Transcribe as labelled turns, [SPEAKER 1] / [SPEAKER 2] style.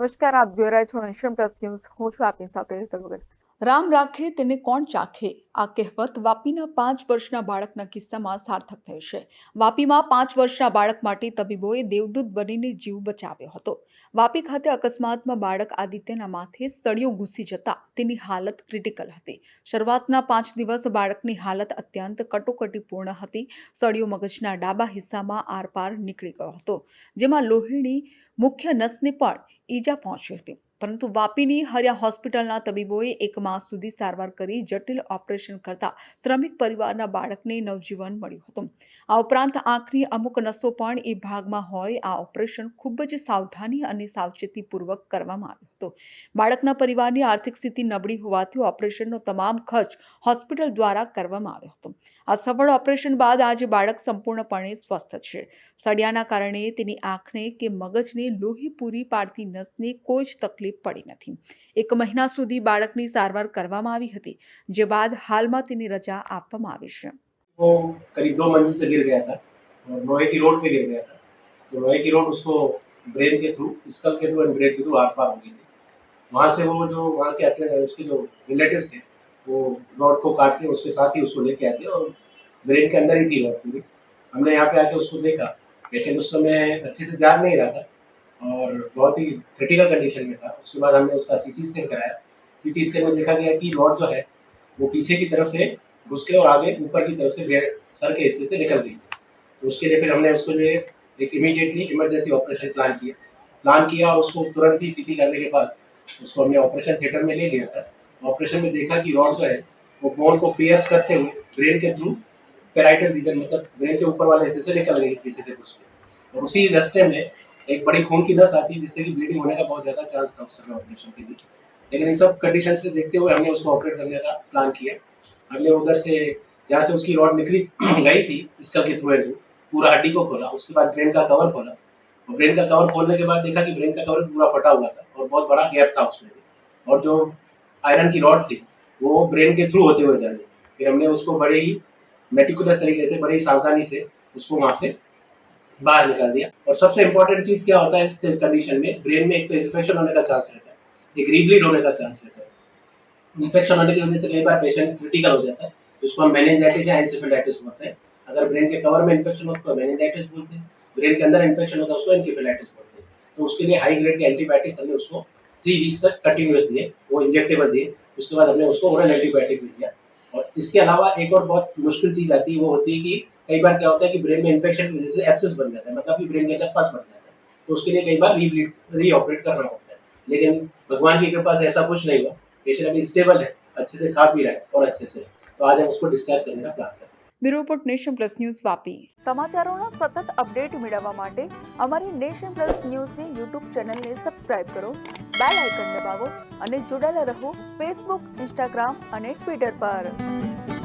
[SPEAKER 1] નમસ્કાર, આપ જોઈ રહ્યા છો નેશન પ્લસ ન્યૂઝ. હું છું આપની સાથે હેતલ વગર.
[SPEAKER 2] રામ રાખે તેને કોણ ચાખે, આ કહેવત વાપીના 5 વર્ષના બાળકના કિસ્સામાં સાર્થક થઈ છે. વાપીમાં 5 વર્ષના બાળક માટે તબીબોએ દેવદૂત બનીને જીવ બચાવ્યો હતો. વાપી ખાતે અકસ્માતમાં બાળક આદિત્યના માથે સળિયો ઘૂસી જતા તેની હાલત ક્રિટિકલ હતી. શરૂઆતના 5 દિવસ બાળકની હાલત અત્યંત કટોકટીપૂર્ણ હતી. સળિયો મગજના ડાબા હિસ્સામાં આરપાર નીકળી ગયો હતો, જેમાં લોહીની મુખ્ય નસને પણ ઈજા પહોંચી હતી. પરંતુ વાપીની હરિયા હોસ્પિટલના તબીબોએ 1 માસ સુધી સારવાર કરી જટિલ ઓપરેશન કરતા શ્રમિક પરિવારના બાળકને નવજીવન મળ્યું હતું. આ ઉપરાંત આંખની અમુક નસો પણ એ ભાગમાં હોય આ ઓપરેશન ખૂબ જ સાવધાની અને સાવચેતીપૂર્વક કરવામાં આવ્યું હતું. બાળકના પરિવારની આર્થિક સ્થિતિ નબળી હોવાથી ઓપરેશનનો તમામ ખર્ચ હોસ્પિટલ દ્વારા કરવામાં આવ્યો હતો. આ સફળ ઓપરેશન બાદ આજે બાળક સંપૂર્ણપણે સ્વસ્થ છે. સળિયાના કારણે તેની આંખને કે મગજને લોહી પૂરી પાડતી નસને કોઈ જ તકલીફ પડી નથી. 1 મહિના સુધી બાળકની સારવાર કરવામાં આવી હતી, જે બાદ હાલમાં તેની રજા આપવામાં આવી છે.
[SPEAKER 3] वो करीब 2 मंजिल से गिर गया था और लोहे की रोड पे गिर गया था. तो लोहे की रोड उसको ब्रेन के थ्रू, स्कल के थ्रू एंड ब्रेन के थ्रू आर पार हो गई थी. वहाँ से वो जो वहाँ के उसके जो रिलेटिव्स थे वो रॉड को काट के उसके साथ ही उसको लेके आए थे और ब्रेन के अंदर ही थी रॉड पूरी. हमने यहाँ पे आके उसको देखा, लेकिन उस समय अच्छे से जाग नहीं रहा था और बहुत ही क्रिटिकल कंडीशन में था. उसके बाद हमने उसका सीटी स्कैन कराया. सीटी स्कैन में देखा गया कि रॉड जो है वो पीछे की तरफ से घुस के और आगे ऊपर की तरफ से सर के हिस्से से निकल गई थी. तो उसके लिए फिर हमने उसको जो है एक इमीडिएटली इमरजेंसी ऑपरेशन प्लान किया और उसको तुरंत ही सीटी करने के बाद उसको हमने ऑपरेशन थिएटर में ले लिया था. ऑपरेशन में देखा कि रॉड जो है वो बोन को पियर्स करते हुए ब्रेन के थ्रू पेराइटल रीजन मतलब ब्रेन के ऊपर वाले हिस्से से निकल गई पीछे से घुस के. और उसी रास्ते में एक बड़ी खून की नस आती है जिससे कि ब्लीडिंग होने का बहुत ज़्यादा चांस था उस समय ऑपरेशन के लिए. लेकिन इन सब कंडीशन से देखते हुए हमने उसको ऑपरेट करने का प्लान किया. हमने उधर से जहाँ से उसकी रॉड निकली गई थी स्कल के थ्रू पूरा हड्डी को खोला. उसके बाद ब्रेन का कवर खोला और ब्रेन का कवर खोलने के बाद देखा कि ब्रेन का कवर पूरा फटा हुआ था और बहुत बड़ा गैप था उसमें भी. और जो आयरन की रॉड थी वो ब्रेन के थ्रू होते हुए जा रही. फिर हमने उसको बड़े ही मेटिकुलस तरीके से, बड़ी ही सावधानी से उसको वहाँ से बाहर निकाल दिया. और सबसे इम्पोर्टेंट चीज़ क्या होता है इस कंडीशन में, ब्रेन में एक तो इन्फेक्शन होने का चांस रहता है, एक रीब्लीड होने का चांस रहता है. इन्फेक्शन होने की वजह से कई बार पेशेंट क्रिटिकल हो जाता है, जिसको हम मेनिंजाइटिस या एन्सेफेलाइटिस बोलते हैं. अगर ब्रेन के कवर में इन्फेक्शन हो तो मेनिंजाइटिस बोलते हैं, ब्रेन के अंदर इन्फेक्शन होता है उसको एन्केफेलाइटिस बोलते हैं. तो उसके लिए हाई ग्रेड के एंटीबायोटिक्स हमने उसको 3 वीक्स तक कंटिन्यूअस दिए, वो इंजेक्टेबल दिए. उसके बाद हमने उसको ओरल एंटीबायोटिक भी दिया. और इसके अलावा एक और बहुत मुश्किल चीज़ आती है, वो होती है कि कई बार क्या होता है कि ब्रेन में इन्फेक्शन की वजह से एब्सेस बन जाता है, मतलब कि ब्रेन के अंदर पस बन जाता है. तो उसके लिए कई बार रीऑपरेट करना होता है. लेकिन भगवान की कृपा से ऐसा कुछ नहीं हुआ. पेशेंट अभी स्टेबल है, अच्छे से खा पी रहा है और अच्छे से. तो आज हम उसको डिस्चार्ज करने का प्लान कर.
[SPEAKER 2] Bureau report Nation plus news Vapi.
[SPEAKER 1] સમાચારોના સતત અપડેટ મેળવવા માટે અમારી નેશન પ્લસ ન્યૂઝની યુટ્યુબ ચેનલને સબસ્ક્રાઇબ કરો, બેલ આઇકન દબાવો અને જોડાયેલા રહો ફેસબુક, ઇન્સ્ટાગ્રામ અને ટ્વિટર પર.